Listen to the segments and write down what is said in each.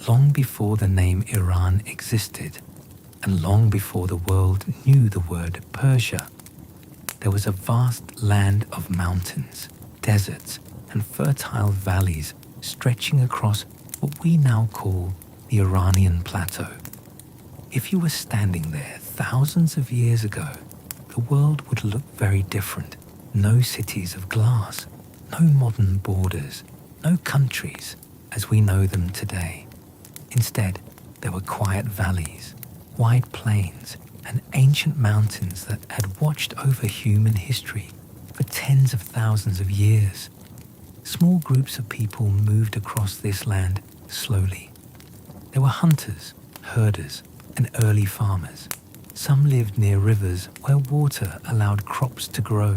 long before the name Iran existed, and long before the world knew the word Persia, there was a vast land of mountains, deserts, and fertile valleys stretching across what we now call the Iranian plateau. If you were standing there thousands of years ago, the world would look very different. No cities of glass, no modern borders, no countries as we know them today. Instead, there were quiet valleys, wide plains, and ancient mountains that had watched over human history for tens of thousands of years. Small groups of people moved across this land slowly. There were hunters, herders, and early farmers. Some lived near rivers where water allowed crops to grow.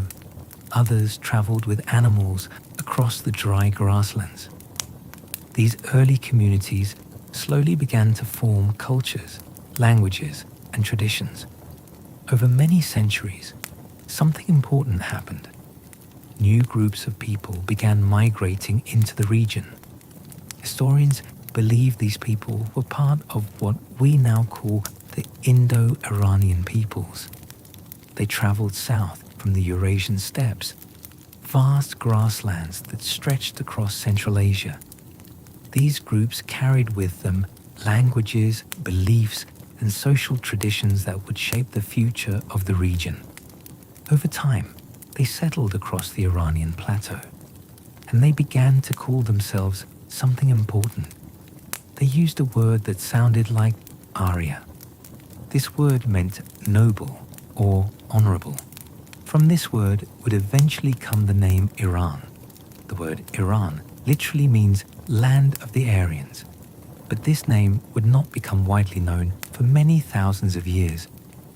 Others traveled with animals across the dry grasslands. These early communities slowly began to form cultures, languages, and traditions. Over many centuries, something important happened. New groups of people began migrating into the region. Historians believe these people were part of what we now call the Indo-Iranian peoples. They traveled south from the Eurasian steppes, vast grasslands that stretched across Central Asia. These groups carried with them languages, beliefs, and social traditions that would shape the future of the region. Over time, they settled across the Iranian plateau, and they began to call themselves something important. They used a word that sounded like Arya. This word meant noble or honorable. From this word would eventually come the name Iran. The word Iran literally means land of the Aryans, but this name would not become widely known for many thousands of years.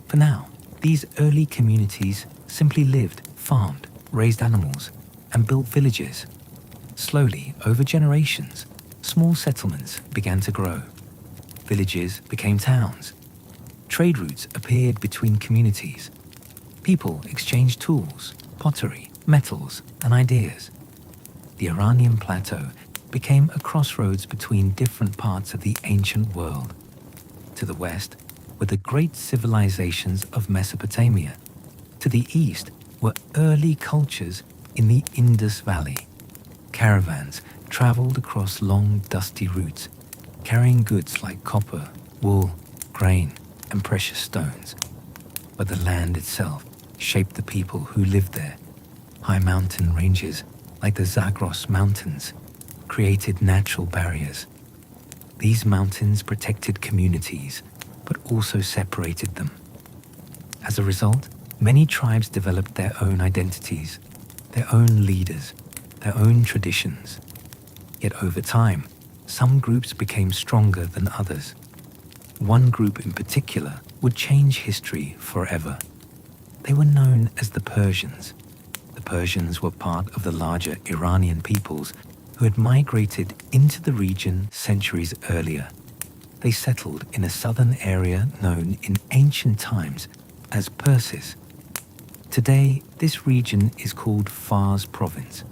For now, these early communities simply lived, farmed, raised animals, and built villages. Slowly, over generations, small settlements began to grow. Villages became towns. Trade routes appeared between communities. People exchanged tools, pottery, metals, and ideas. The Iranian plateau became a crossroads between different parts of the ancient world. To the west were the great civilizations of Mesopotamia. To the east were early cultures in the Indus Valley. Caravans traveled across long, dusty routes, carrying goods like copper, wool, grain, and precious stones. But the land itself shaped the people who lived there. High mountain ranges, like the Zagros Mountains, created natural barriers. These mountains protected communities, but also separated them. As a result, many tribes developed their own identities, their own leaders, their own traditions. Yet over time, some groups became stronger than others. One group in particular would change history forever. They were known as the Persians. The Persians were part of the larger Iranian peoples who had migrated into the region centuries earlier. They settled in a southern area known in ancient times as Persis. Today, this region is called Fars province.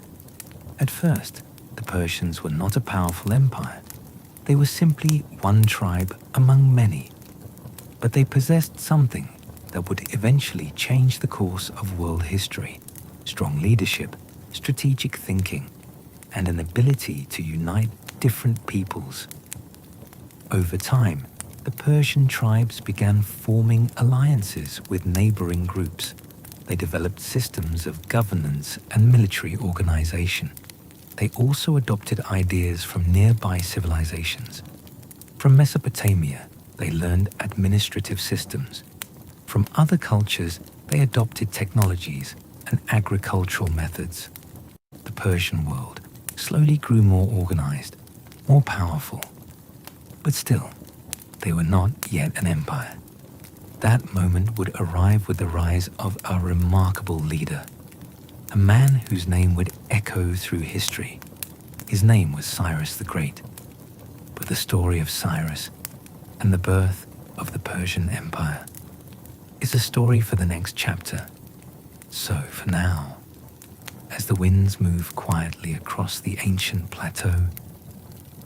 At first, the Persians were not a powerful empire. They were simply one tribe among many. But they possessed something that would eventually change the course of world history: strong leadership, strategic thinking, and an ability to unite different peoples. Over time, the Persian tribes began forming alliances with neighboring groups. They developed systems of governance and military organization. They also adopted ideas from nearby civilizations. From Mesopotamia, they learned administrative systems. From other cultures, they adopted technologies and agricultural methods. The Persian world slowly grew more organized, more powerful. But still, they were not yet an empire. That moment would arrive with the rise of a remarkable leader, a man whose name would echo through history. His name was Cyrus the Great. But the story of Cyrus and the birth of the Persian Empire is a story for the next chapter. So for now, as the winds move quietly across the ancient plateau,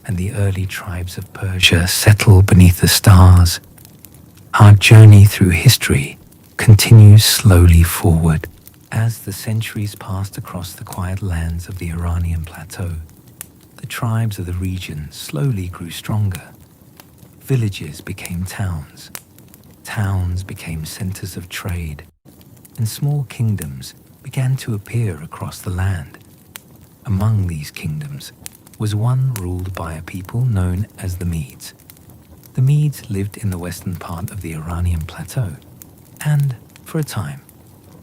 and the early tribes of Persia settle beneath the stars, our journey through history continues slowly forward. As the centuries passed across the quiet lands of the Iranian plateau, the tribes of the region slowly grew stronger. Villages became towns, towns became centers of trade, and small kingdoms began to appear across the land. Among these kingdoms was one ruled by a people known as the Medes. The Medes lived in the western part of the Iranian plateau, and, for a time,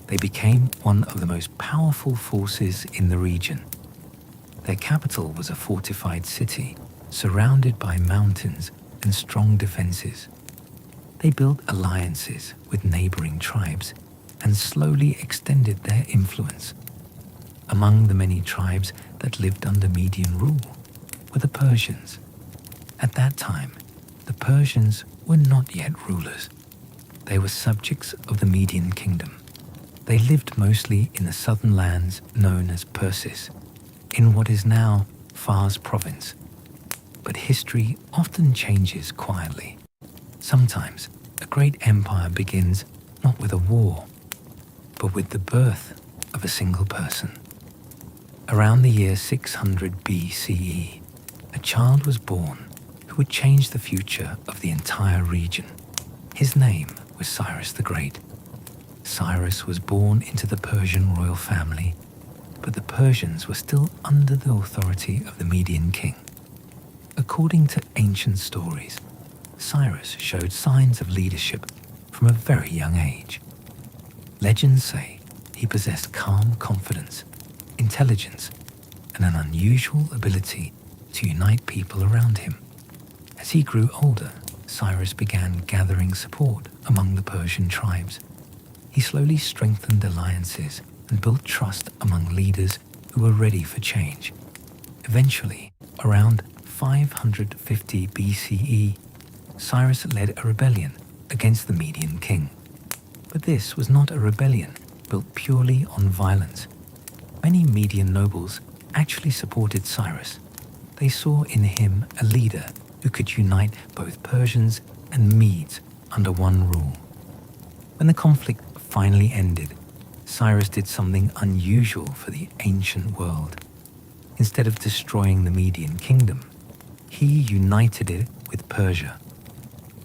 they became one of the most powerful forces in the region. Their capital was a fortified city surrounded by mountains and strong defenses. They built alliances with neighboring tribes and slowly extended their influence. Among the many tribes that lived under Median rule were the Persians. At that time, the Persians were not yet rulers. They were subjects of the Median kingdom. They lived mostly in the southern lands known as Persis, in what is now Fars province. But history often changes quietly. Sometimes a great empire begins not with a war, but with the birth of a single person. Around the year 600 BCE, a child was born who would change the future of the entire region. His name was Cyrus the Great. Cyrus was born into the Persian royal family, but the Persians were still under the authority of the Median king. According to ancient stories, Cyrus showed signs of leadership from a very young age. Legends say he possessed calm confidence, intelligence, and an unusual ability to unite people around him. As he grew older, Cyrus began gathering support among the Persian tribes. He slowly strengthened alliances and built trust among leaders who were ready for change. Eventually, around 550 BCE, Cyrus led a rebellion against the Median king. But this was not a rebellion built purely on violence. Many Median nobles actually supported Cyrus. They saw in him a leader who could unite both Persians and Medes under one rule. When the conflict finally ended, Cyrus did something unusual for the ancient world. Instead of destroying the Median kingdom, he united it with Persia.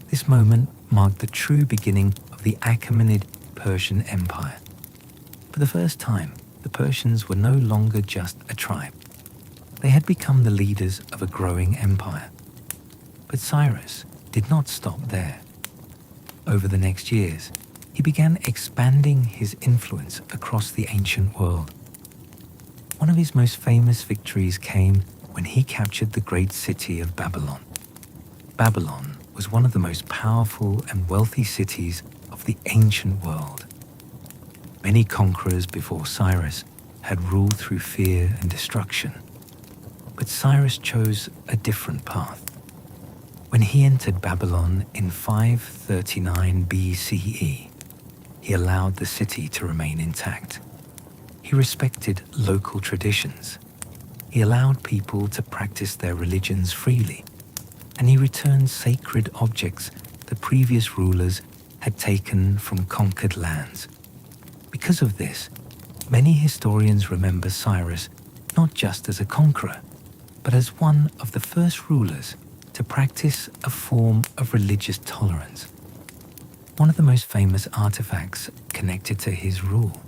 This moment marked the true beginning of the Achaemenid Persian Empire. For the first time, the Persians were no longer just a tribe. They had become the leaders of a growing empire. But Cyrus did not stop there. Over the next years, he began expanding his influence across the ancient world. One of his most famous victories came when he captured the great city of Babylon. Babylon was one of the most powerful and wealthy cities of the ancient world. Many conquerors before Cyrus had ruled through fear and destruction, but Cyrus chose a different path. When he entered Babylon in 539 BCE, he allowed the city to remain intact. He respected local traditions. He allowed people to practice their religions freely, and he returned sacred objects the previous rulers had taken from conquered lands. Because of this, many historians remember Cyrus not just as a conqueror, but as one of the first rulers to practice a form of religious tolerance. One of the most famous artifacts connected to his rule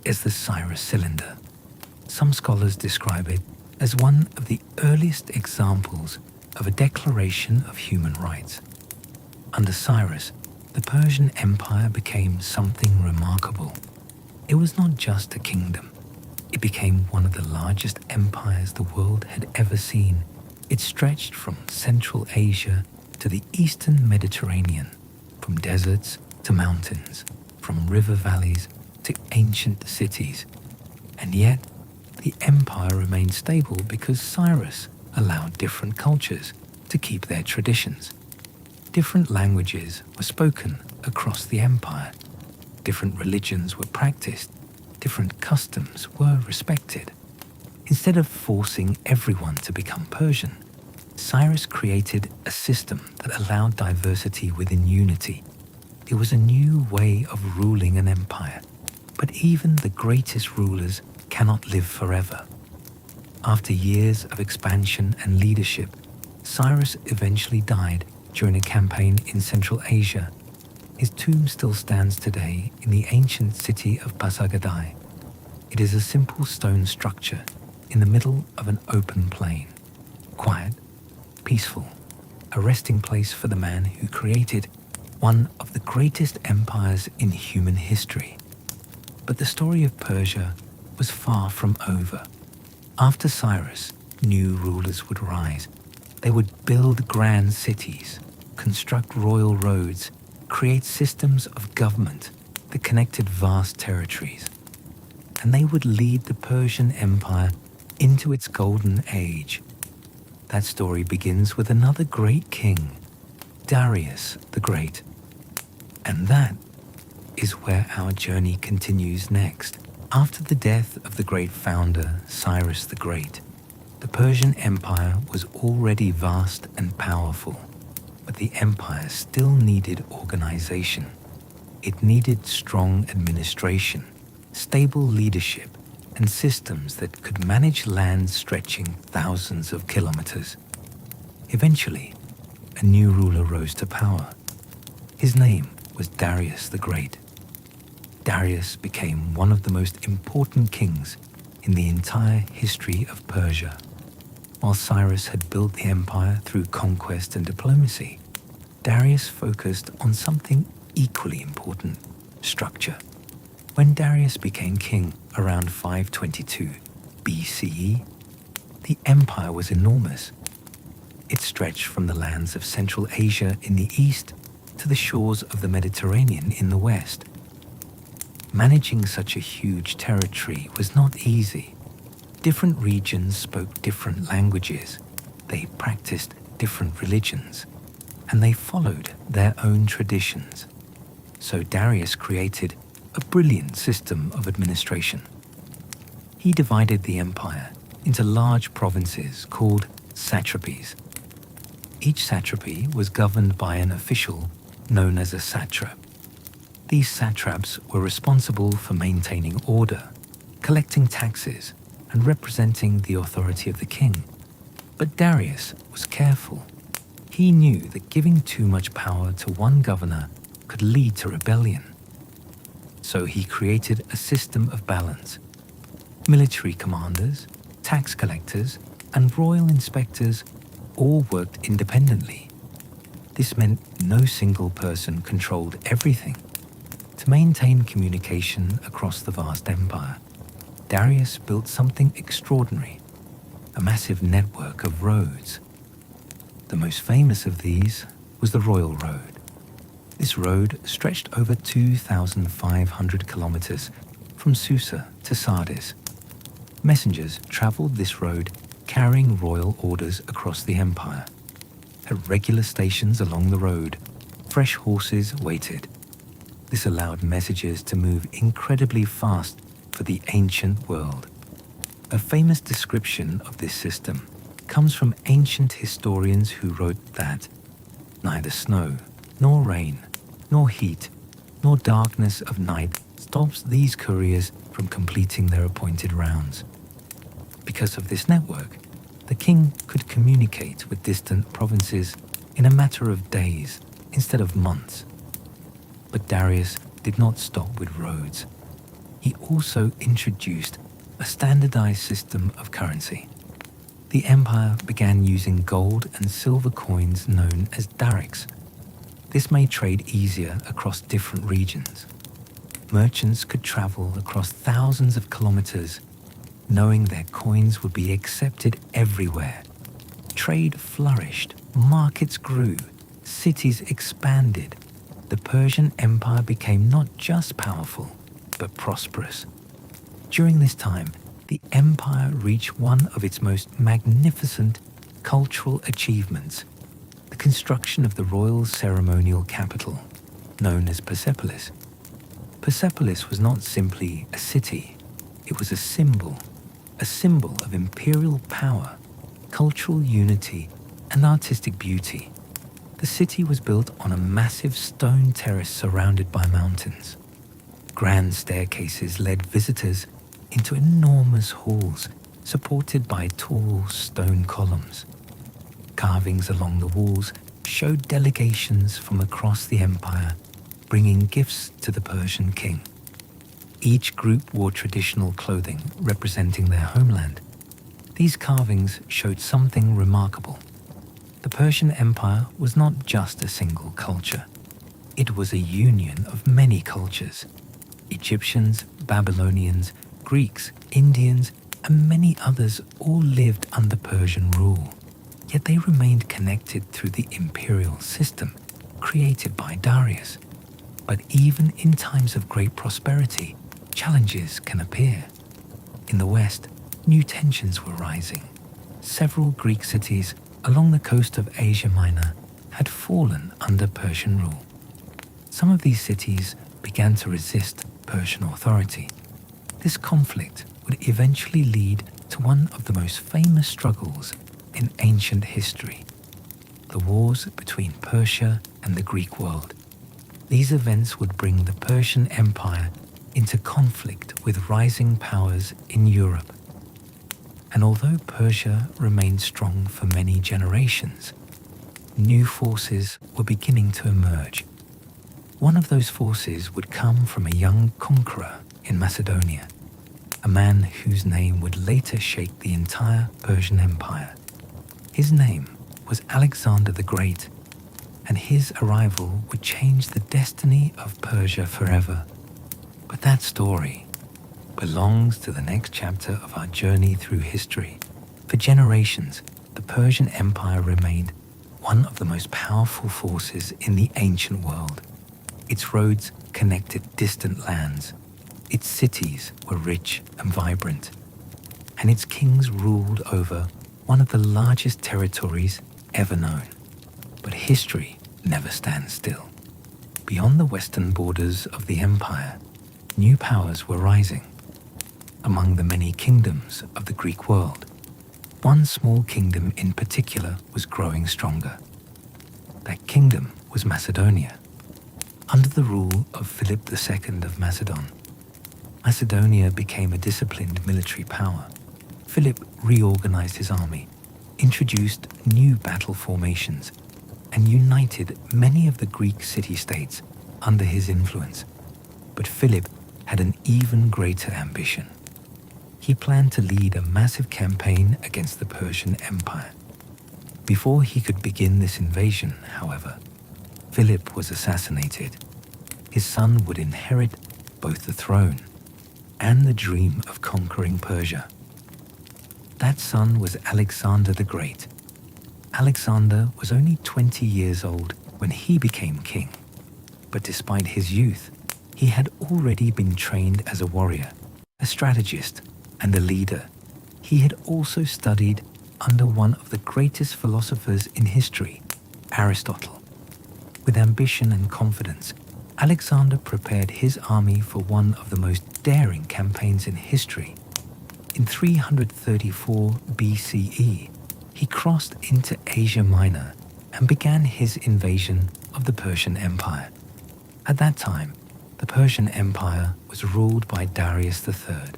is the Cyrus cylinder. Some scholars describe it as one of the earliest examples of a declaration of human rights. Under Cyrus, the Persian Empire became something remarkable. It was not just a kingdom. It became one of the largest empires the world had ever seen. It stretched from Central Asia to the Eastern Mediterranean, from deserts to mountains, from river valleys to ancient cities. And yet, the empire remained stable because Cyrus allowed different cultures to keep their traditions. Different languages were spoken across the empire. Different religions were practiced. Different customs were respected. Instead of forcing everyone to become Persian, Cyrus created a system that allowed diversity within unity. It was a new way of ruling an empire, but even the greatest rulers cannot live forever. After years of expansion and leadership, Cyrus eventually died during a campaign in Central Asia. His tomb still stands today in the ancient city of Pasargadae. It is a simple stone structure in the middle of an open plain, quiet, peaceful, a resting place for the man who created one of the greatest empires in human history. But the story of Persia was far from over. After Cyrus, new rulers would rise. They would build grand cities, construct royal roads, create systems of government that connected vast territories. And they would lead the Persian Empire into its golden age. That story begins with another great king, Darius the Great. And that is where our journey continues next. After the death of the great founder, Cyrus the Great, the Persian Empire was already vast and powerful, but the empire still needed organization. It needed strong administration, stable leadership, and systems that could manage land stretching thousands of kilometers. Eventually, a new ruler rose to power. His name was Darius the Great. Darius became one of the most important kings in the entire history of Persia. While Cyrus had built the empire through conquest and diplomacy, Darius focused on something equally important: structure. When Darius became king around 522 BCE, the empire was enormous. It stretched from the lands of Central Asia in the east to the shores of the Mediterranean in the west. Managing such a huge territory was not easy. Different regions spoke different languages, they practiced different religions, and they followed their own traditions. So Darius created a brilliant system of administration. He divided the empire into large provinces called satrapies. Each satrapy was governed by an official known as a satrap. These satraps were responsible for maintaining order, collecting taxes, and representing the authority of the king. But Darius was careful. He knew that giving too much power to one governor could lead to rebellion. So he created a system of balance. Military commanders, tax collectors, and royal inspectors all worked independently. This meant no single person controlled everything. To maintain communication across the vast empire, Darius built something extraordinary, a massive network of roads. The most famous of these was the Royal Road. This road stretched over 2,500 kilometers from Susa to Sardis. Messengers traveled this road carrying royal orders across the empire. At regular stations along the road, fresh horses waited. This allowed messages to move incredibly fast for the ancient world. A famous description of this system comes from ancient historians who wrote that neither snow, nor rain, nor heat, nor darkness of night stops these couriers from completing their appointed rounds. Because of this network, the king could communicate with distant provinces in a matter of days instead of months. But Darius did not stop with roads. He also introduced a standardized system of currency. The empire began using gold and silver coins known as darics. This made trade easier across different regions. Merchants could travel across thousands of kilometers, knowing their coins would be accepted everywhere. Trade flourished, markets grew, cities expanded. The Persian Empire became not just powerful, but prosperous. During this time, the empire reached one of its most magnificent cultural achievements: the construction of the royal ceremonial capital, known as Persepolis. Persepolis was not simply a city, it was a symbol of imperial power, cultural unity, and artistic beauty. The city was built on a massive stone terrace surrounded by mountains. Grand staircases led visitors into enormous halls supported by tall stone columns. Carvings along the walls showed delegations from across the empire bringing gifts to the Persian king. Each group wore traditional clothing representing their homeland. These carvings showed something remarkable. The Persian Empire was not just a single culture. It was a union of many cultures. Egyptians, Babylonians, Greeks, Indians, and many others all lived under Persian rule. Yet they remained connected through the imperial system created by Darius. But even in times of great prosperity, challenges can appear. In the West, new tensions were rising. Several Greek cities along the coast of Asia Minor had fallen under Persian rule. Some of these cities began to resist Persian authority. This conflict would eventually lead to one of the most famous struggles in ancient history, the wars between Persia and the Greek world. These events would bring the Persian Empire into conflict with rising powers in Europe. And although Persia remained strong for many generations, new forces were beginning to emerge. One of those forces would come from a young conqueror in Macedonia, a man whose name would later shake the entire Persian Empire. His name was Alexander the Great, and his arrival would change the destiny of Persia forever. But that story belongs to the next chapter of our journey through history. For generations, the Persian Empire remained one of the most powerful forces in the ancient world. Its roads connected distant lands. Its cities were rich and vibrant, and its kings ruled over one of the largest territories ever known. But history never stands still. Beyond the western borders of the empire, new powers were rising. Among the many kingdoms of the Greek world, one small kingdom in particular was growing stronger. That kingdom was Macedonia. Under the rule of Philip II of Macedon, Macedonia became a disciplined military power. Philip reorganized his army, introduced new battle formations, and united many of the Greek city-states under his influence. But Philip had an even greater ambition. He planned to lead a massive campaign against the Persian Empire. Before he could begin this invasion, however, Philip was assassinated. His son would inherit both the throne and the dream of conquering Persia. That son was Alexander the Great. Alexander was only 20 years old when he became king. But despite his youth, he had already been trained as a warrior, a strategist, and a leader. He had also studied under one of the greatest philosophers in history, Aristotle. With ambition and confidence, Alexander prepared his army for one of the most daring campaigns in history. In 334 BCE, he crossed into Asia Minor and began his invasion of the Persian Empire. At that time, the Persian Empire was ruled by Darius III.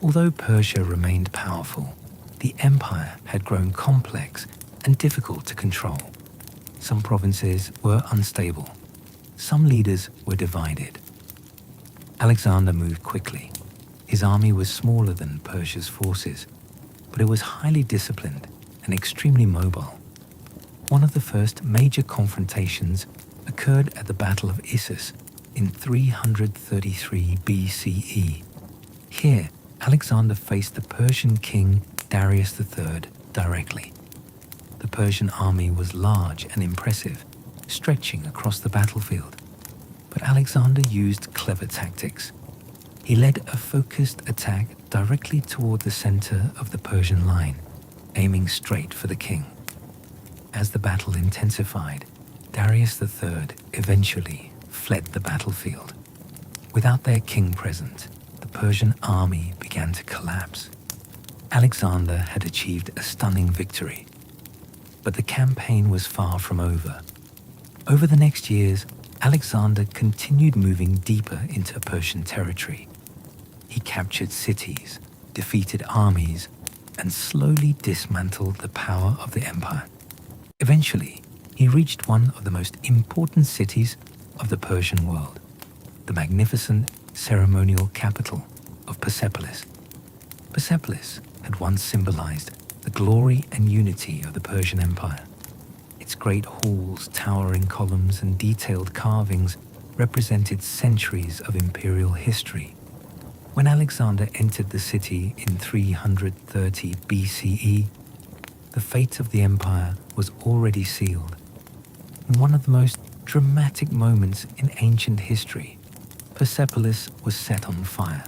Although Persia remained powerful, the empire had grown complex and difficult to control. Some provinces were unstable. Some leaders were divided. Alexander moved quickly. His army was smaller than Persia's forces, but it was highly disciplined and extremely mobile. One of the first major confrontations occurred at the Battle of Issus in 333 BCE. Here, Alexander faced the Persian king Darius III directly. The Persian army was large and impressive, stretching across the battlefield. But Alexander used clever tactics. He led a focused attack directly toward the center of the Persian line, aiming straight for the king. As the battle intensified, Darius III eventually fled the battlefield. Without their king present, the Persian army began to collapse. Alexander had achieved a stunning victory. But the campaign was far from over. Over the next years, Alexander continued moving deeper into Persian territory. He captured cities, defeated armies, and slowly dismantled the power of the empire. Eventually, he reached one of the most important cities of the Persian world, the magnificent ceremonial capital of Persepolis. Persepolis had once symbolized the glory and unity of the Persian Empire. Its great halls, towering columns, and detailed carvings represented centuries of imperial history. When Alexander entered the city in 330 BCE, the fate of the empire was already sealed. In one of the most dramatic moments in ancient history, Persepolis was set on fire.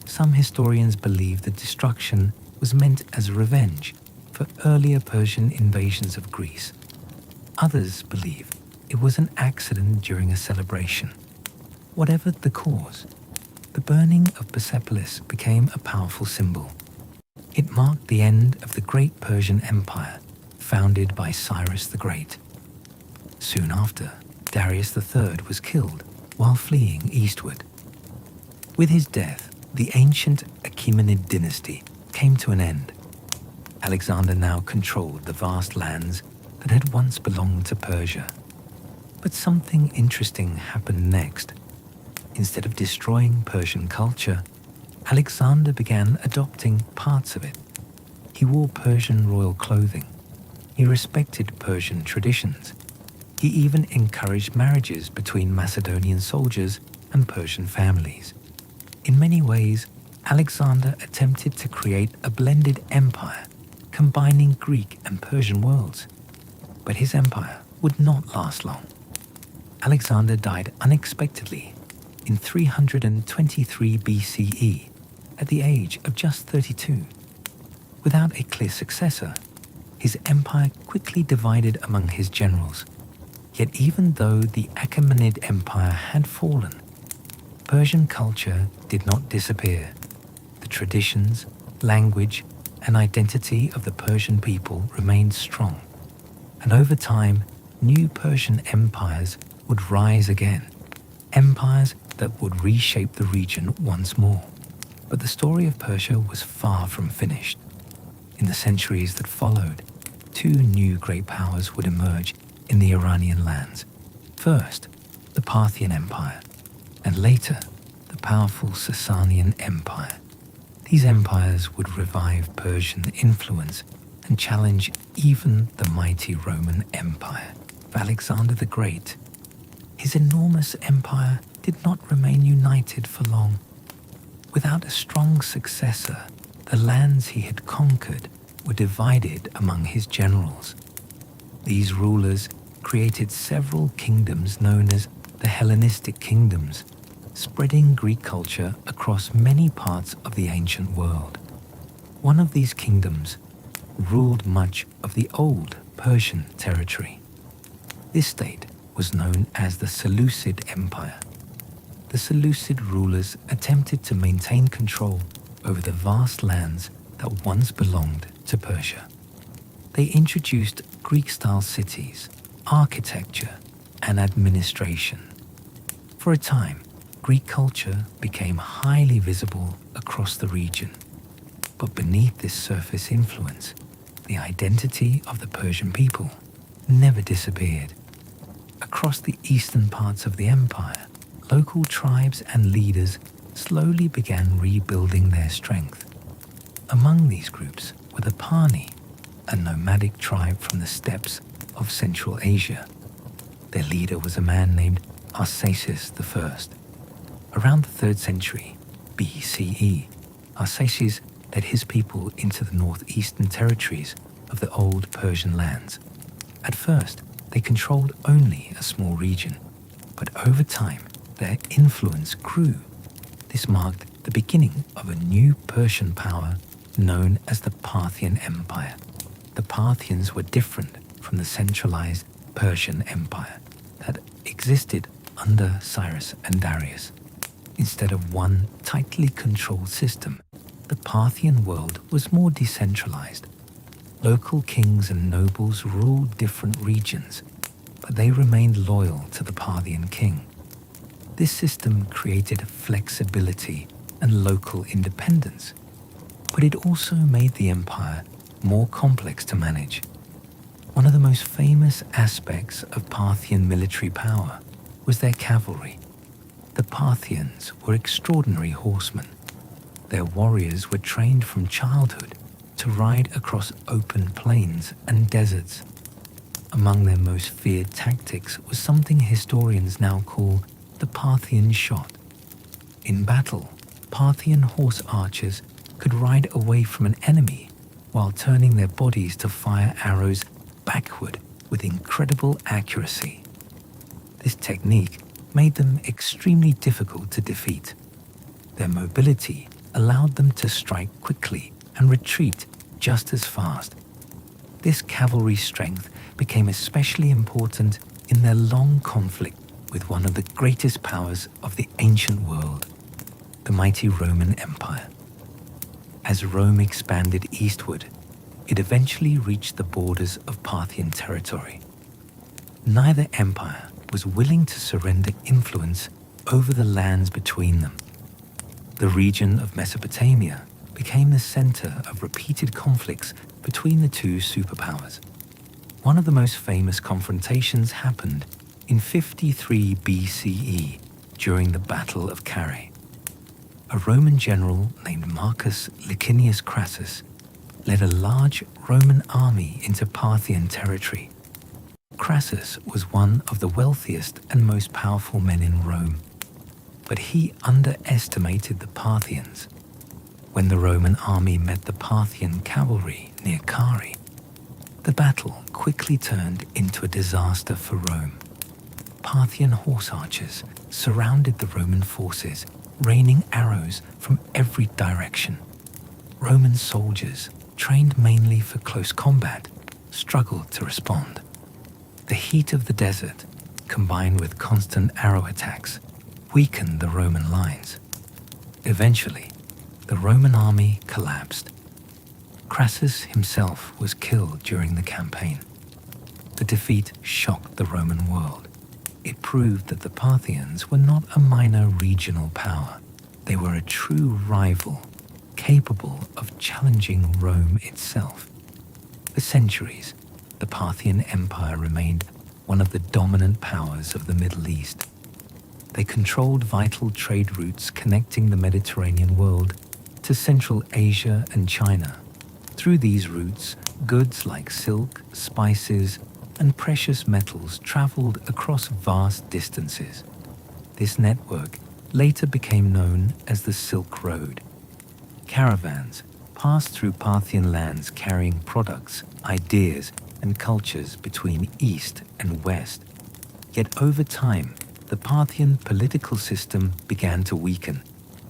Some historians believe the destruction was meant as revenge for earlier Persian invasions of Greece. Others believe it was an accident during a celebration. Whatever the cause, the burning of Persepolis became a powerful symbol. It marked the end of the great Persian Empire, founded by Cyrus the Great. Soon after, Darius III was killed while fleeing eastward. With his death, the ancient Achaemenid dynasty came to an end. Alexander now controlled the vast lands that had once belonged to Persia. But something interesting happened next. Instead of destroying Persian culture, Alexander began adopting parts of it. He wore Persian royal clothing. He respected Persian traditions. He even encouraged marriages between Macedonian soldiers and Persian families. In many ways, Alexander attempted to create a blended empire, combining Greek and Persian worlds. But his empire would not last long. Alexander died unexpectedly in 323 BCE at the age of just 32. Without a clear successor, his empire quickly divided among his generals. Yet even though the Achaemenid Empire had fallen, Persian culture did not disappear. The traditions, language, and identity of the Persian people remained strong. And over time, new Persian empires would rise again, empires that would reshape the region once more. But the story of Persia was far from finished. In the centuries that followed, two new great powers would emerge in the Iranian lands. First, the Parthian Empire, and later, the powerful Sassanian Empire. These empires would revive Persian influence and challenge even the mighty Roman Empire of Alexander the Great. His enormous empire did not remain united for long. Without a strong successor, the lands he had conquered were divided among his generals. These rulers created several kingdoms known as the Hellenistic kingdoms, spreading Greek culture across many parts of the ancient world. One of these kingdoms ruled much of the old Persian territory. This state was known as the Seleucid Empire. The Seleucid rulers attempted to maintain control over the vast lands that once belonged to Persia. They introduced Greek-style cities, architecture, and administration. For a time, Greek culture became highly visible across the region. But beneath this surface influence, the identity of the Persian people never disappeared. Across the eastern parts of the empire, local tribes and leaders slowly began rebuilding their strength. Among these groups were the Pani, a nomadic tribe from the steppes of Central Asia. Their leader was a man named Arsaces I. Around the 3rd century BCE, Arsaces led his people into the northeastern territories of the old Persian lands. At first, they controlled only a small region, but over time, their influence grew. This marked the beginning of a new Persian power known as the Parthian Empire. The Parthians were different from the centralized Persian Empire that existed under Cyrus and Darius. Instead of one tightly controlled system, the Parthian world was more decentralized. Local kings and nobles ruled different regions, but they remained loyal to the Parthian king. This system created flexibility and local independence, but it also made the empire more complex to manage. One of the most famous aspects of Parthian military power was their cavalry. The Parthians were extraordinary horsemen. Their warriors were trained from childhood to ride across open plains and deserts. Among their most feared tactics was something historians now call the Parthian shot. In battle, Parthian horse archers could ride away from an enemy while turning their bodies to fire arrows backward with incredible accuracy. This technique made them extremely difficult to defeat. Their mobility allowed them to strike quickly and retreat just as fast. This cavalry strength became especially important in their long conflict with one of the greatest powers of the ancient world, the mighty Roman Empire. As Rome expanded eastward, it eventually reached the borders of Parthian territory. Neither empire was willing to surrender influence over the lands between them. The region of Mesopotamia became the center of repeated conflicts between the two superpowers. One of the most famous confrontations happened in 53 BCE during the Battle of Carrhae. A Roman general named Marcus Licinius Crassus led a large Roman army into Parthian territory. Crassus was one of the wealthiest and most powerful men in Rome, but he underestimated the Parthians. When the Roman army met the Parthian cavalry near Carrhae, the battle quickly turned into a disaster for Rome. Parthian horse archers surrounded the Roman forces, raining arrows from every direction. Roman soldiers, trained mainly for close combat, struggled to respond. The heat of the desert, combined with constant arrow attacks, weakened the Roman lines. Eventually, the Roman army collapsed. Crassus himself was killed during the campaign. The defeat shocked the Roman world. It proved that the Parthians were not a minor regional power. They were a true rival, capable of challenging Rome itself. For centuries, the Parthian Empire remained one of the dominant powers of the Middle East. They controlled vital trade routes connecting the Mediterranean world to Central Asia and China. Through these routes, goods like silk, spices, and precious metals traveled across vast distances. This network later became known as the Silk Road. Caravans passed through Parthian lands carrying products, ideas, and cultures between East and West. Yet over time, the Parthian political system began to weaken.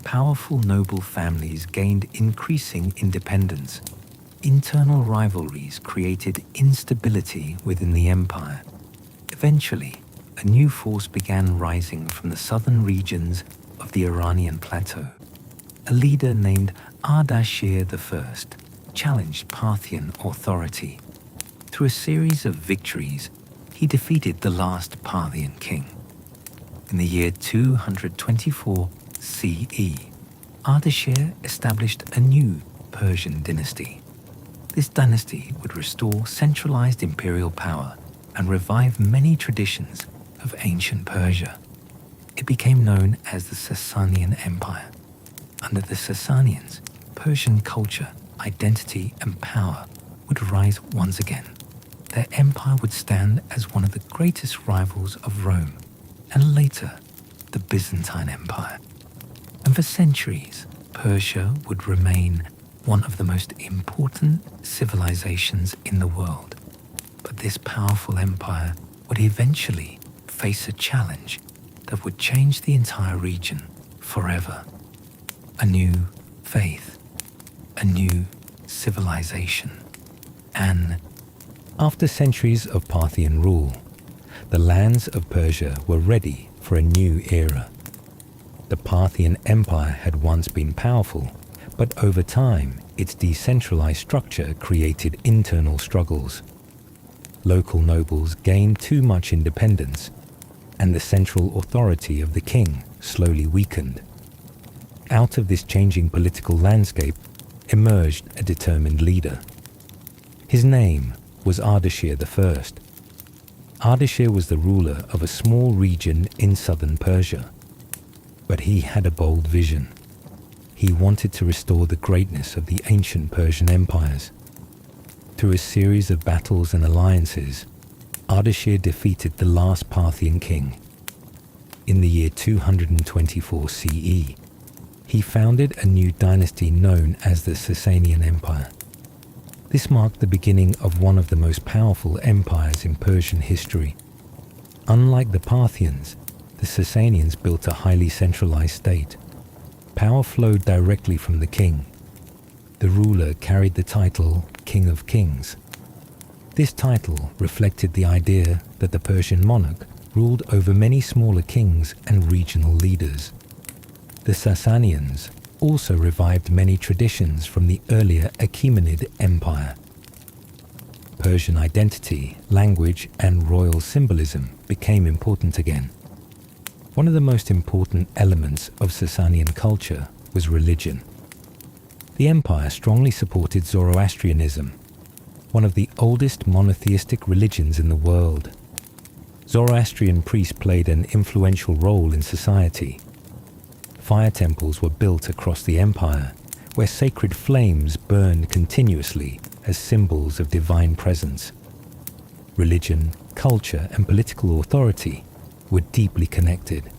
Powerful noble families gained increasing independence. Internal rivalries created instability within the empire. Eventually, a new force began rising from the southern regions of the Iranian plateau. A leader named Ardashir I challenged Parthian authority. Through a series of victories, he defeated the last Parthian king. In the year 224 CE, Ardashir established a new Persian dynasty. This dynasty would restore centralized imperial power and revive many traditions of ancient Persia. It became known as the Sasanian Empire. Under the Sassanians, Persian culture, identity, and power would rise once again. Their empire would stand as one of the greatest rivals of Rome, and later, the Byzantine Empire. And for centuries, Persia would remain one of the most important civilizations in the world. But this powerful empire would eventually face a challenge that would change the entire region forever. A new faith, a new civilization, and after centuries of Parthian rule, the lands of Persia were ready for a new era. The Parthian Empire had once been powerful, but over time its decentralized structure created internal struggles. Local nobles gained too much independence, and the central authority of the king slowly weakened. Out of this changing political landscape emerged a determined leader. His name was Ardashir I. Ardashir was the ruler of a small region in southern Persia. But he had a bold vision. He wanted to restore the greatness of the ancient Persian empires. Through a series of battles and alliances, Ardashir defeated the last Parthian king. In the year 224 CE, he founded a new dynasty known as the Sassanian Empire. This marked the beginning of one of the most powerful empires in Persian history. Unlike the Parthians, the Sassanians built a highly centralized state. Power flowed directly from the king. The ruler carried the title King of Kings. This title reflected the idea that the Persian monarch ruled over many smaller kings and regional leaders. The Sassanians also revived many traditions from the earlier Achaemenid Empire. Persian identity, language, and royal symbolism became important again. One of the most important elements of Sassanian culture was religion. The empire strongly supported Zoroastrianism, one of the oldest monotheistic religions in the world. Zoroastrian priests played an influential role in society. Fire temples were built across the empire, where sacred flames burned continuously as symbols of divine presence. Religion, culture, and political authority were deeply connected.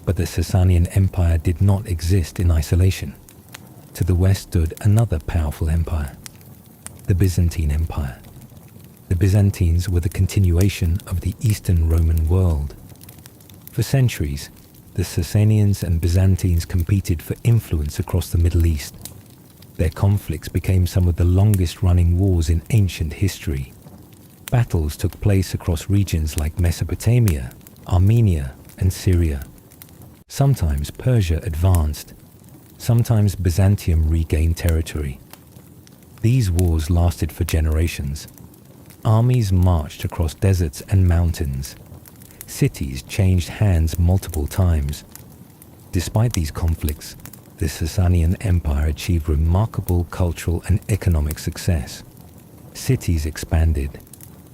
But the Sassanian Empire did not exist in isolation. To the west stood another powerful empire, the Byzantine Empire. The Byzantines were the continuation of the Eastern Roman world. For centuries, the Sassanians and Byzantines competed for influence across the Middle East. Their conflicts became some of the longest-running wars in ancient history. Battles took place across regions like Mesopotamia, Armenia, and Syria. Sometimes Persia advanced, sometimes Byzantium regained territory. These wars lasted for generations. Armies marched across deserts and mountains. Cities changed hands multiple times. Despite these conflicts, the Sassanian Empire achieved remarkable cultural and economic success. Cities expanded,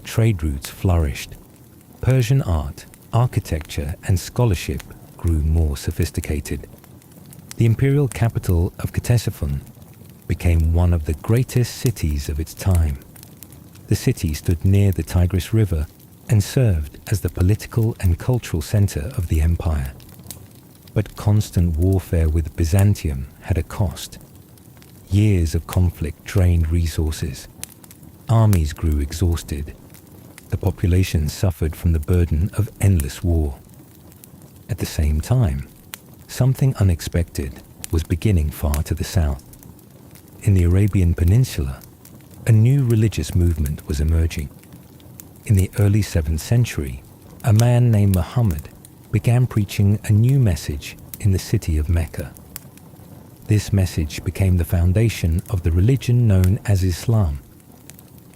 trade routes flourished. Persian art, architecture, and scholarship grew more sophisticated. The imperial capital of Ctesiphon became one of the greatest cities of its time. The city stood near the Tigris River and served as the political and cultural center of the empire. But constant warfare with Byzantium had a cost. Years of conflict drained resources. Armies grew exhausted. The population suffered from the burden of endless war. At the same time, something unexpected was beginning far to the south. In the Arabian Peninsula, a new religious movement was emerging. In the early 7th century, a man named Muhammad began preaching a new message in the city of Mecca. This message became the foundation of the religion known as Islam.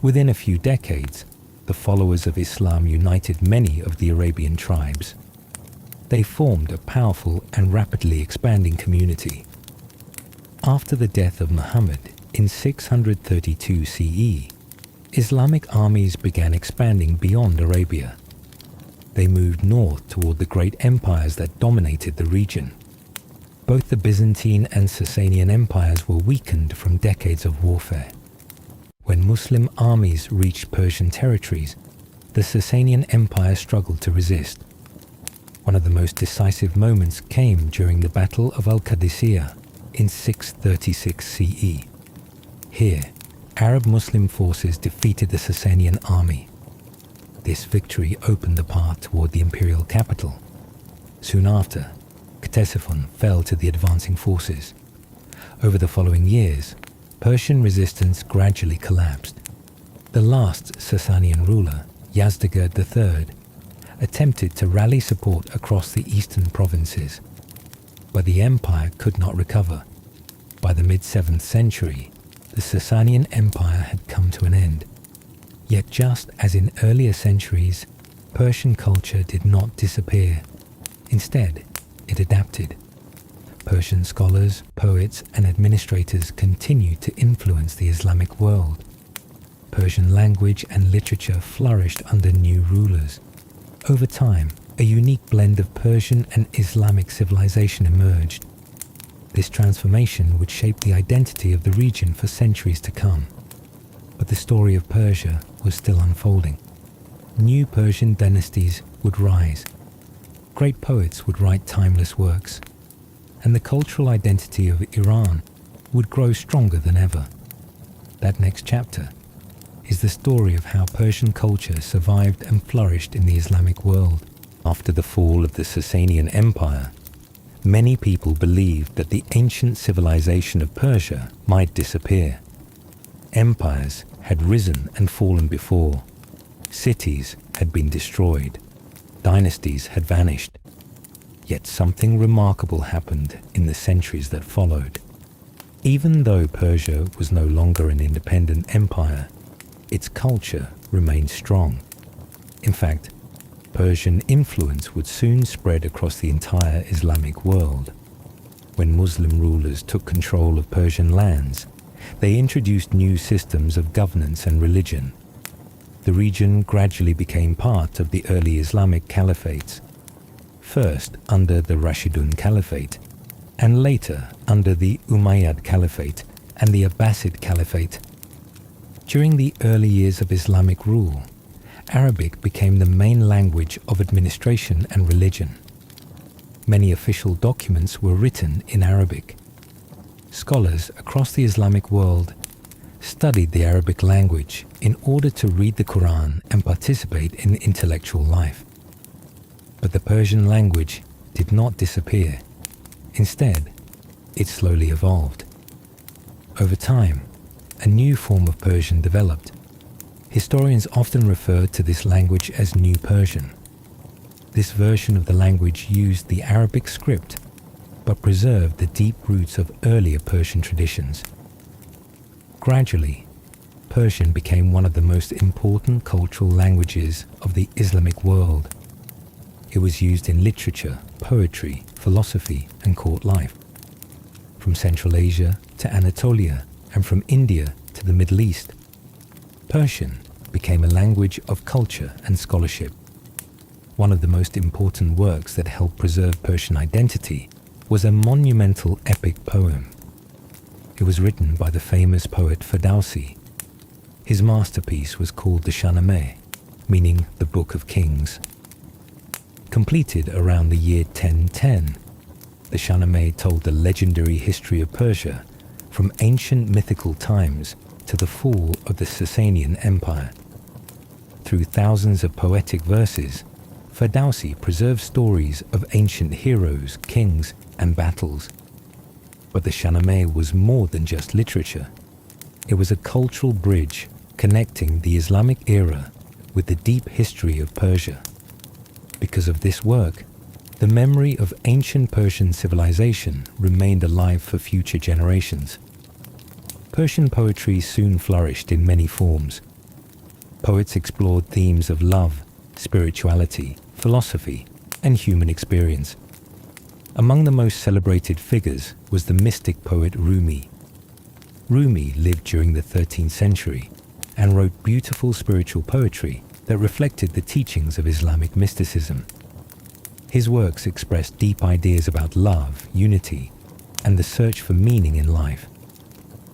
Within a few decades, the followers of Islam united many of the Arabian tribes. They formed a powerful and rapidly expanding community. After the death of Muhammad in 632 CE, Islamic armies began expanding beyond Arabia. They moved north toward the great empires that dominated the region. Both the Byzantine and Sassanian empires were weakened from decades of warfare. When Muslim armies reached Persian territories, the Sassanian Empire struggled to resist. One of the most decisive moments came during the Battle of Al-Qadisiyah in 636 CE. Here, Arab Muslim forces defeated the Sassanian army. This victory opened the path toward the imperial capital. Soon after, Ctesiphon fell to the advancing forces. Over the following years, Persian resistance gradually collapsed. The last Sassanian ruler, Yazdegerd III, attempted to rally support across the eastern provinces, but the empire could not recover. By the mid-7th century, the Sasanian Empire had come to an end. Yet just as in earlier centuries, Persian culture did not disappear. Instead, it adapted. Persian scholars, poets, and administrators continued to influence the Islamic world. Persian language and literature flourished under new rulers. Over time, a unique blend of Persian and Islamic civilization emerged. This transformation would shape the identity of the region for centuries to come. But the story of Persia was still unfolding. New Persian dynasties would rise. Great poets would write timeless works. And the cultural identity of Iran would grow stronger than ever. That next chapter is the story of how Persian culture survived and flourished in the Islamic world. After the fall of the Sassanian Empire, many people believed that the ancient civilization of Persia might disappear. Empires had risen and fallen before. Cities had been destroyed. Dynasties had vanished. Yet something remarkable happened in the centuries that followed. Even though Persia was no longer an independent empire, its culture remained strong. In fact, Persian influence would soon spread across the entire Islamic world. When Muslim rulers took control of Persian lands, they introduced new systems of governance and religion. The region gradually became part of the early Islamic caliphates, first under the Rashidun Caliphate, and later under the Umayyad Caliphate and the Abbasid Caliphate. During the early years of Islamic rule, Arabic became the main language of administration and religion. Many official documents were written in Arabic. Scholars across the Islamic world studied the Arabic language in order to read the Quran and participate in intellectual life. But the Persian language did not disappear. Instead, it slowly evolved. Over time, a new form of Persian developed. Historians often refer to this language as New Persian. This version of the language used the Arabic script, but preserved the deep roots of earlier Persian traditions. Gradually, Persian became one of the most important cultural languages of the Islamic world. It was used in literature, poetry, philosophy, and court life. From Central Asia to Anatolia, and from India to the Middle East, Persian became a language of culture and scholarship. One of the most important works that helped preserve Persian identity was a monumental epic poem. It was written by the famous poet Ferdowsi. His masterpiece was called the Shahnameh, meaning the Book of Kings. Completed around the year 1010, the Shahnameh told the legendary history of Persia from ancient mythical times to the fall of the Sassanian Empire. Through thousands of poetic verses, Ferdowsi preserved stories of ancient heroes, kings, and battles. But the Shahnameh was more than just literature. It was a cultural bridge connecting the Islamic era with the deep history of Persia. Because of this work, the memory of ancient Persian civilization remained alive for future generations. Persian poetry soon flourished in many forms. Poets explored themes of love, spirituality, philosophy, and human experience. Among the most celebrated figures was the mystic poet Rumi. Rumi lived during the 13th century and wrote beautiful spiritual poetry that reflected the teachings of Islamic mysticism. His works expressed deep ideas about love, unity, and the search for meaning in life.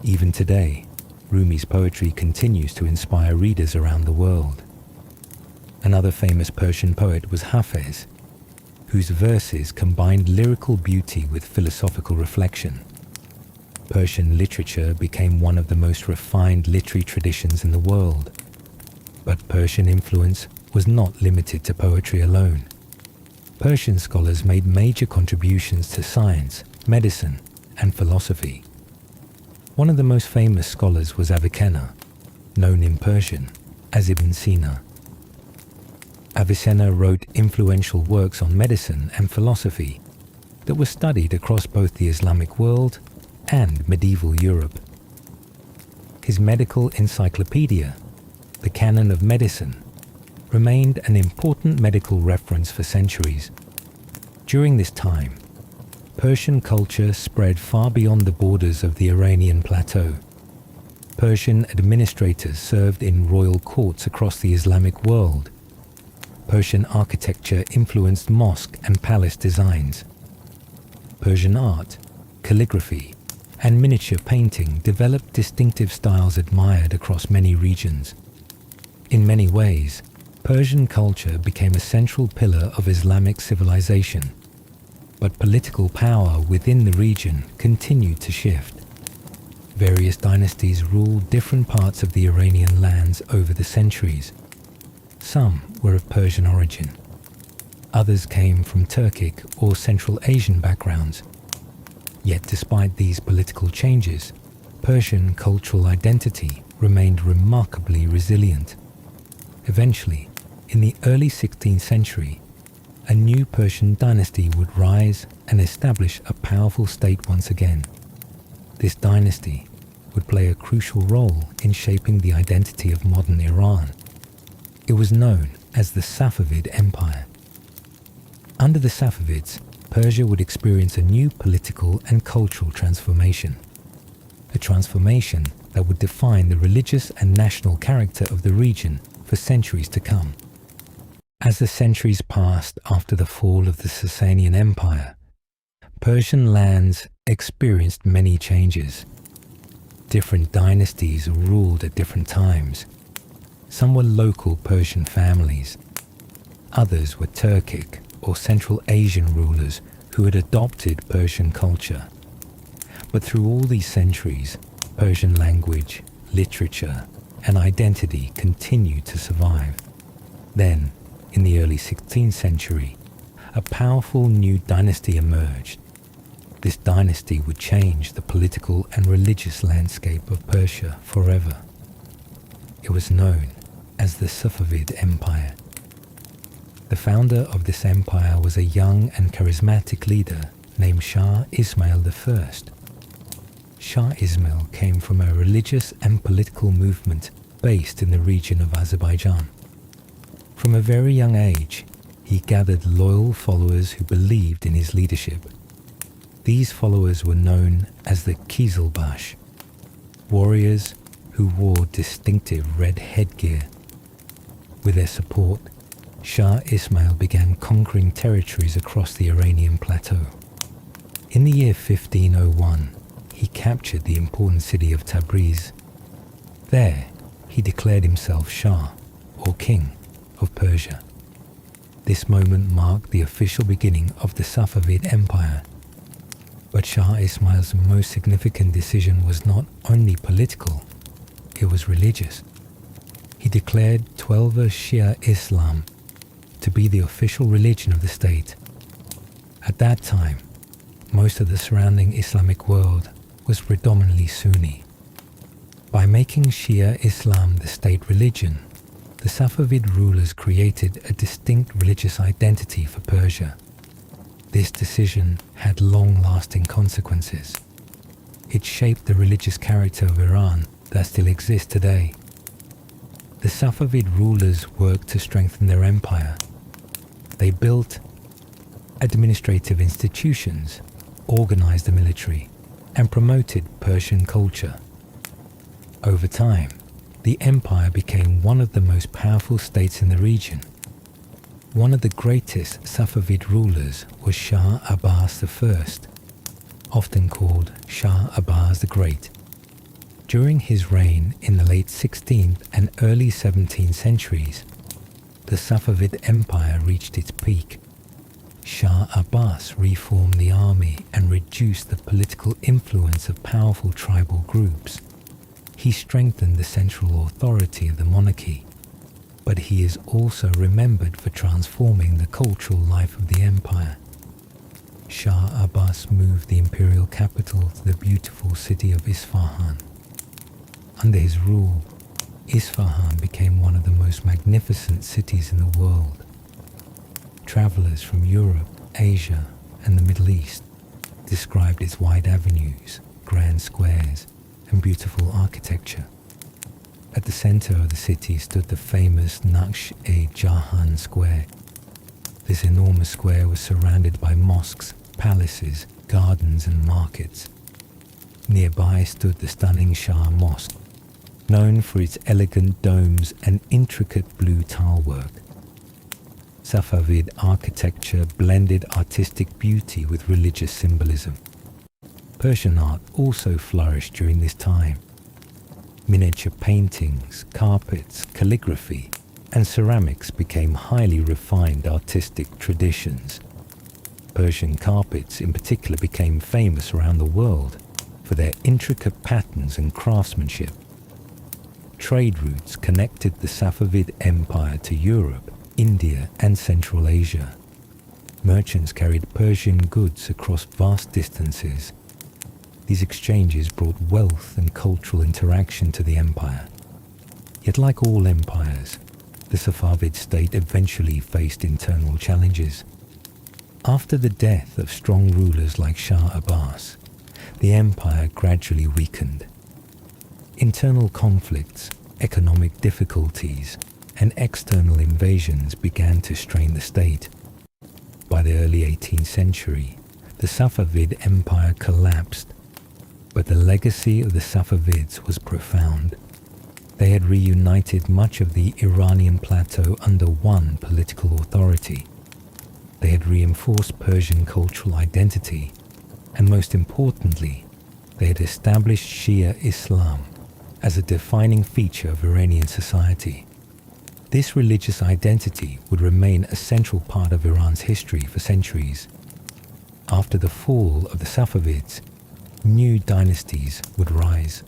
Even today, Rumi's poetry continues to inspire readers around the world. Another famous Persian poet was Hafez, whose verses combined lyrical beauty with philosophical reflection. Persian literature became one of the most refined literary traditions in the world. But Persian influence was not limited to poetry alone. Persian scholars made major contributions to science, medicine, and philosophy. One of the most famous scholars was Avicenna, known in Persian as Ibn Sina. Avicenna wrote influential works on medicine and philosophy that were studied across both the Islamic world and medieval Europe. His medical encyclopedia, the Canon of Medicine, remained an important medical reference for centuries. During this time, Persian culture spread far beyond the borders of the Iranian plateau. Persian administrators served in royal courts across the Islamic world. Persian architecture influenced mosque and palace designs. Persian art, calligraphy, and miniature painting developed distinctive styles admired across many regions. In many ways, Persian culture became a central pillar of Islamic civilization, but political power within the region continued to shift. Various dynasties ruled different parts of the Iranian lands over the centuries. Some were of Persian origin. Others came from Turkic or Central Asian backgrounds. Yet despite these political changes, Persian cultural identity remained remarkably resilient. Eventually, in the early 16th century, a new Persian dynasty would rise and establish a powerful state once again. This dynasty would play a crucial role in shaping the identity of modern Iran. It was known as the Safavid Empire. Under the Safavids, Persia would experience a new political and cultural transformation. A transformation that would define the religious and national character of the region for centuries to come. As the centuries passed after the fall of the Sassanian Empire, Persian lands experienced many changes. Different dynasties ruled at different times. Some were local Persian families. Others were Turkic or Central Asian rulers who had adopted Persian culture. But through all these centuries, Persian language, literature, and identity continued to survive. Then, in the early 16th century, a powerful new dynasty emerged. This dynasty would change the political and religious landscape of Persia forever. It was known as the Safavid Empire. The founder of this empire was a young and charismatic leader named Shah Ismail I. Shah Ismail came from a religious and political movement based in the region of Azerbaijan. From a very young age, he gathered loyal followers who believed in his leadership. These followers were known as the Qizilbash, warriors who wore distinctive red headgear. With their support, Shah Ismail began conquering territories across the Iranian plateau. In the year 1501, he captured the important city of Tabriz. There, he declared himself Shah, or King, of Persia. This moment marked the official beginning of the Safavid Empire. But Shah Ismail's most significant decision was not only political, it was religious. He declared Twelver Shia Islam to be the official religion of the state. At that time, most of the surrounding Islamic world was predominantly Sunni. By making Shia Islam the state religion, the Safavid rulers created a distinct religious identity for Persia. This decision had long-lasting consequences. It shaped the religious character of Iran that still exists today. The Safavid rulers worked to strengthen their empire. They built administrative institutions, organized the military, and promoted Persian culture. Over time, the empire became one of the most powerful states in the region. One of the greatest Safavid rulers was Shah Abbas I, often called Shah Abbas the Great. During his reign in the late 16th and early 17th centuries, the Safavid Empire reached its peak. Shah Abbas reformed the army and reduced the political influence of powerful tribal groups. He strengthened the central authority of the monarchy, but he is also remembered for transforming the cultural life of the empire. Shah Abbas moved the imperial capital to the beautiful city of Isfahan. Under his rule, Isfahan became one of the most magnificent cities in the world. Travelers from Europe, Asia, and the Middle East described its wide avenues, grand squares, and beautiful architecture. At the center of the city stood the famous Naqsh-e-Jahan Square. This enormous square was surrounded by mosques, palaces, gardens and markets. Nearby stood the stunning Shah Mosque, known for its elegant domes and intricate blue tile work. Safavid architecture blended artistic beauty with religious symbolism. Persian art also flourished during this time. Miniature paintings, carpets, calligraphy, and ceramics became highly refined artistic traditions. Persian carpets in particular became famous around the world for their intricate patterns and craftsmanship. Trade routes connected the Safavid Empire to Europe, India, and Central Asia. Merchants carried Persian goods across vast distances. These exchanges brought wealth and cultural interaction to the empire. Yet like all empires, the Safavid state eventually faced internal challenges. After the death of strong rulers like Shah Abbas, the empire gradually weakened. Internal conflicts, economic difficulties, and external invasions began to strain the state. By the early 18th century, the Safavid Empire collapsed, but the legacy of the Safavids was profound. They had reunited much of the Iranian plateau under one political authority. They had reinforced Persian cultural identity, and most importantly, they had established Shia Islam as a defining feature of Iranian society. This religious identity would remain a central part of Iran's history for centuries. After the fall of the Safavids, new dynasties would rise.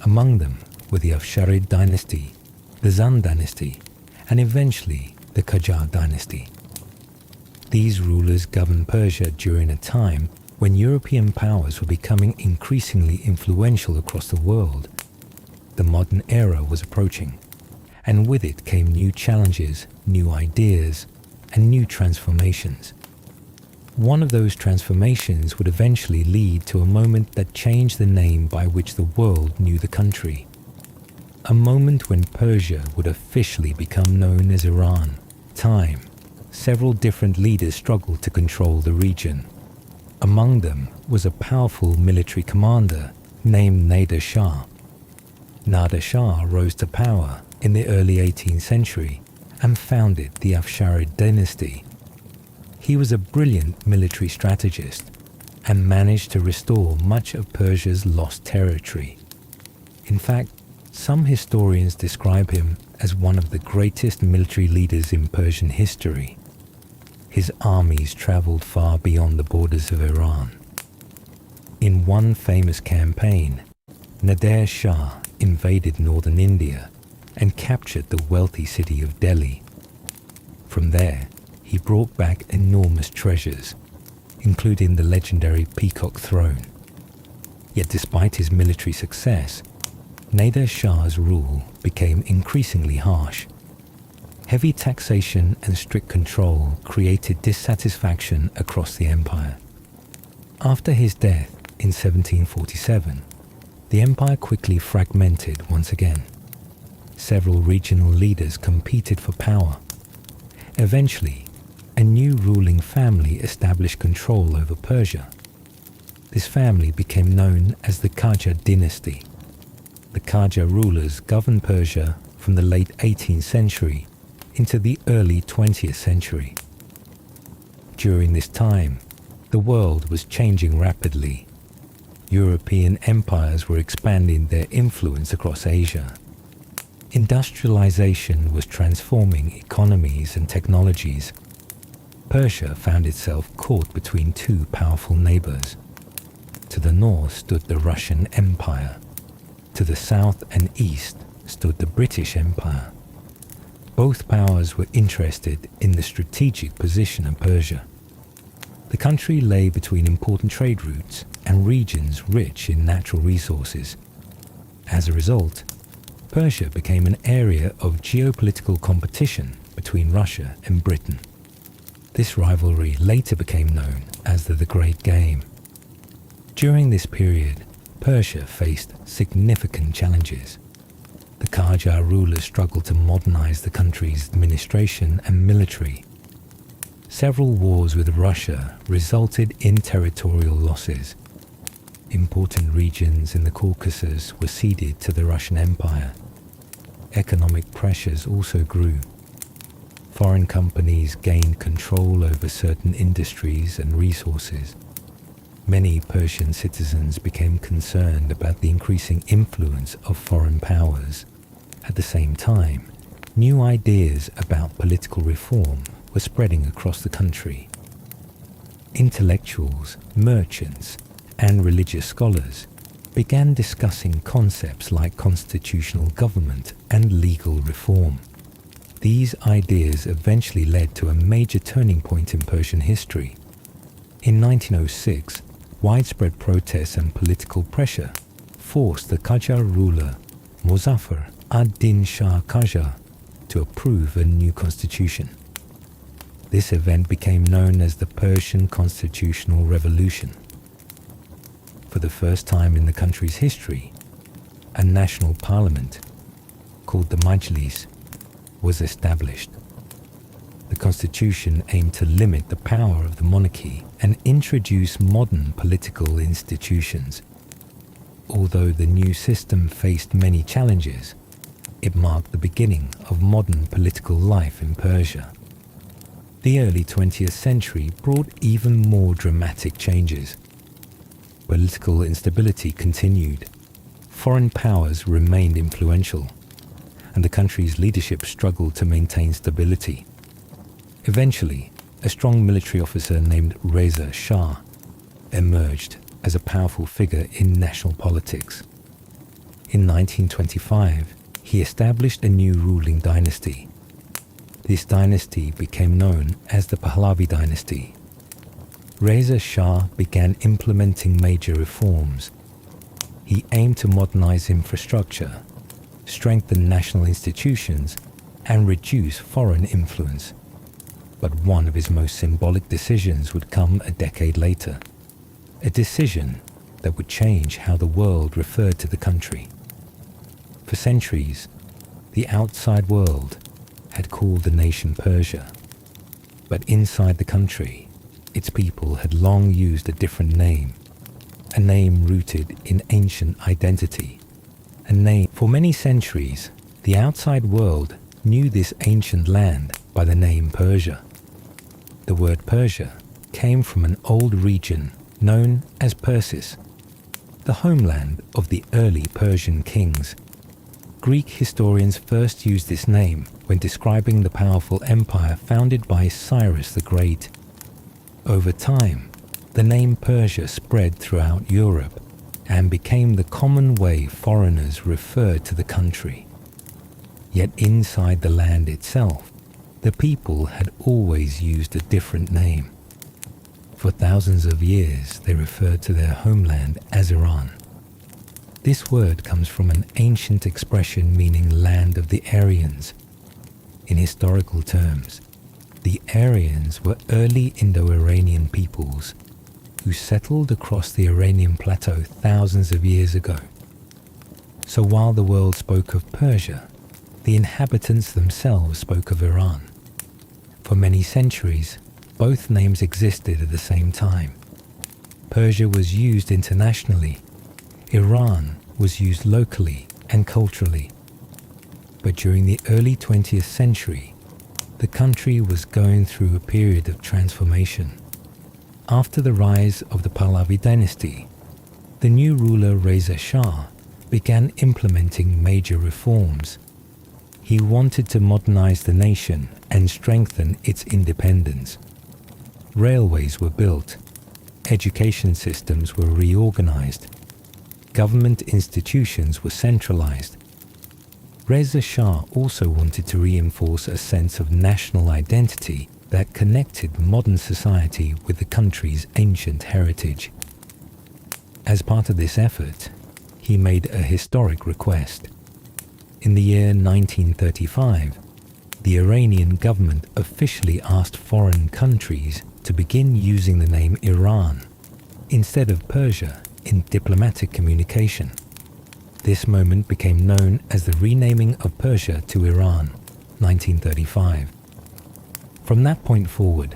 Among them were the Achaemenid dynasty, the Zand dynasty, and eventually the Qajar dynasty. These rulers governed Persia during a time when European powers were becoming increasingly influential across the world. The modern era was approaching, and with it came new challenges, new ideas, and new transformations. One of those transformations would eventually lead to a moment that changed the name by which the world knew the country. A moment when Persia would officially become known as Iran. Time. Several different leaders struggled to control the region. Among them was a powerful military commander named Nader Shah. Nader Shah rose to power in the early 18th century and founded the Achaemenid dynasty. He was a brilliant military strategist and managed to restore much of Persia's lost territory. In fact, some historians describe him as one of the greatest military leaders in Persian history. His armies traveled far beyond the borders of Iran. In one famous campaign, Nader Shah invaded northern India and captured the wealthy city of Delhi. From there, he brought back enormous treasures, including the legendary Peacock Throne. Yet despite his military success, Nader Shah's rule became increasingly harsh. Heavy taxation and strict control created dissatisfaction across the empire. After his death in 1747, the empire quickly fragmented once again. Several regional leaders competed for power. Eventually, a new ruling family established control over Persia. This family became known as the Qajar dynasty. The Qajar rulers governed Persia from the late 18th century into the early 20th century. During this time, the world was changing rapidly. European empires were expanding their influence across Asia. Industrialization was transforming economies and technologies. Persia found itself caught between two powerful neighbors. To the north stood the Russian Empire. To the south and east stood the British Empire. Both powers were interested in the strategic position of Persia. The country lay between important trade routes and regions rich in natural resources. As a result, Persia became an area of geopolitical competition between Russia and Britain. This rivalry later became known as the Great Game. During this period, Persia faced significant challenges. The Qajar rulers struggled to modernize the country's administration and military. Several wars with Russia resulted in territorial losses. Important regions in the Caucasus were ceded to the Russian Empire. Economic pressures also grew. Foreign companies gained control over certain industries and resources. Many Persian citizens became concerned about the increasing influence of foreign powers. At the same time, new ideas about political reform were spreading across the country. Intellectuals, merchants, and religious scholars began discussing concepts like constitutional government and legal reform. These ideas eventually led to a major turning point in Persian history. In 1906, widespread protests and political pressure forced the Qajar ruler Muzaffar ad-Din Shah Qajar to approve a new constitution. This event became known as the Persian Constitutional Revolution. For the first time in the country's history, a national parliament, called the Majlis, was established. The constitution aimed to limit the power of the monarchy and introduce modern political institutions. Although the new system faced many challenges, it marked the beginning of modern political life in Persia. The early 20th century brought even more dramatic changes. Political instability continued. Foreign powers remained influential, and the country's leadership struggled to maintain stability. Eventually, a strong military officer named Reza Shah emerged as a powerful figure in national politics. In 1925, he established a new ruling dynasty. This dynasty became known as the Pahlavi dynasty. Reza Shah began implementing major reforms. He aimed to modernize infrastructure, strengthen national institutions, and reduce foreign influence. But one of his most symbolic decisions would come a decade later, a decision that would change how the world referred to the country. For centuries, the outside world had called the nation Persia, but inside the country, its people had long used a different name, a name rooted in ancient identity, a name. For many centuries, the outside world knew this ancient land by the name Persia. The word Persia came from an old region known as Persis, the homeland of the early Persian kings. Greek historians first used this name when describing the powerful empire founded by Cyrus the Great. Over time, the name Persia spread throughout Europe and became the common way foreigners referred to the country. Yet inside the land itself, the people had always used a different name. For thousands of years, they referred to their homeland as Iran. This word comes from an ancient expression meaning land of the Aryans. In historical terms, the Aryans were early Indo-Iranian peoples who settled across the Iranian plateau thousands of years ago. So while the world spoke of Persia, the inhabitants themselves spoke of Iran. For many centuries, both names existed at the same time. Persia was used internationally. Iran was used locally and culturally. But during the early 20th century, the country was going through a period of transformation. After the rise of the Pahlavi dynasty, the new ruler Reza Shah began implementing major reforms. He wanted to modernize the nation and strengthen its independence. Railways were built, education systems were reorganized, government institutions were centralized. Reza Shah also wanted to reinforce a sense of national identity that connected modern society with the country's ancient heritage. As part of this effort, he made a historic request. In the year 1935, the Iranian government officially asked foreign countries to begin using the name Iran instead of Persia in diplomatic communication. This moment became known as the renaming of Persia to Iran, 1935. From that point forward,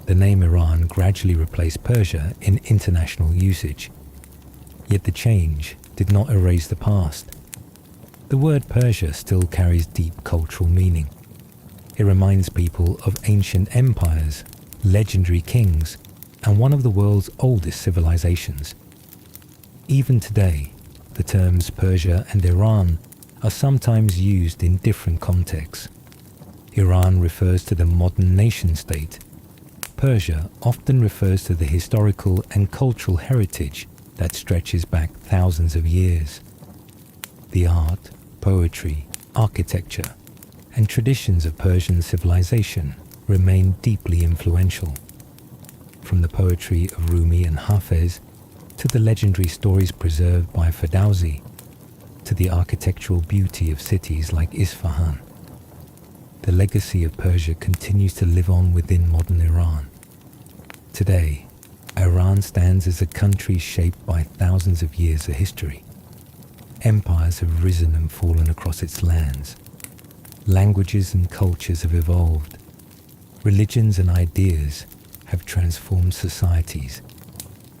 the name Iran gradually replaced Persia in international usage. Yet the change did not erase the past. The word Persia still carries deep cultural meaning. It reminds people of ancient empires, legendary kings, and one of the world's oldest civilizations. Even today, the terms Persia and Iran are sometimes used in different contexts. Iran refers to the modern nation-state. Persia often refers to the historical and cultural heritage that stretches back thousands of years. The art, poetry, architecture, and traditions of Persian civilization remain deeply influential. From the poetry of Rumi and Hafez to the legendary stories preserved by Ferdowsi, to the architectural beauty of cities like Isfahan. The legacy of Persia continues to live on within modern Iran. Today, Iran stands as a country shaped by thousands of years of history. Empires have risen and fallen across its lands. Languages and cultures have evolved. Religions and ideas have transformed societies.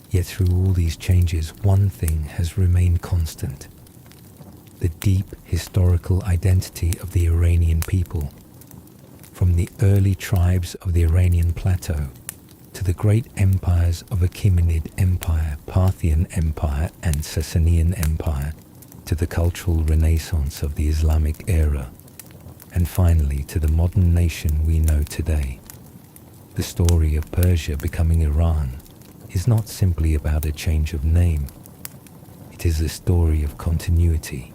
Yet through all these changes, one thing has remained constant: the deep historical identity of the Iranian people. From the early tribes of the Iranian plateau to the great empires of Achaemenid Empire, Parthian Empire, and Sassanian Empire, to the cultural renaissance of the Islamic era, and finally to the modern nation we know today. The story of Persia becoming Iran is not simply about a change of name. It is a story of continuity,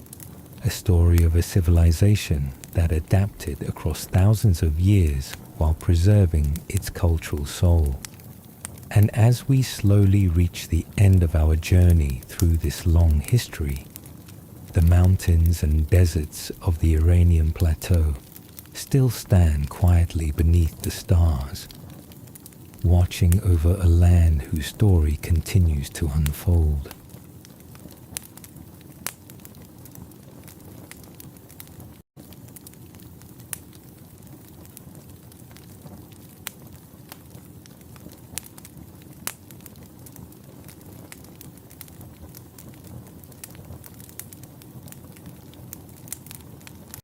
a story of a civilization that adapted across thousands of years while preserving its cultural soul. And as we slowly reach the end of our journey through this long history, the mountains and deserts of the Iranian plateau still stand quietly beneath the stars, watching over a land whose story continues to unfold.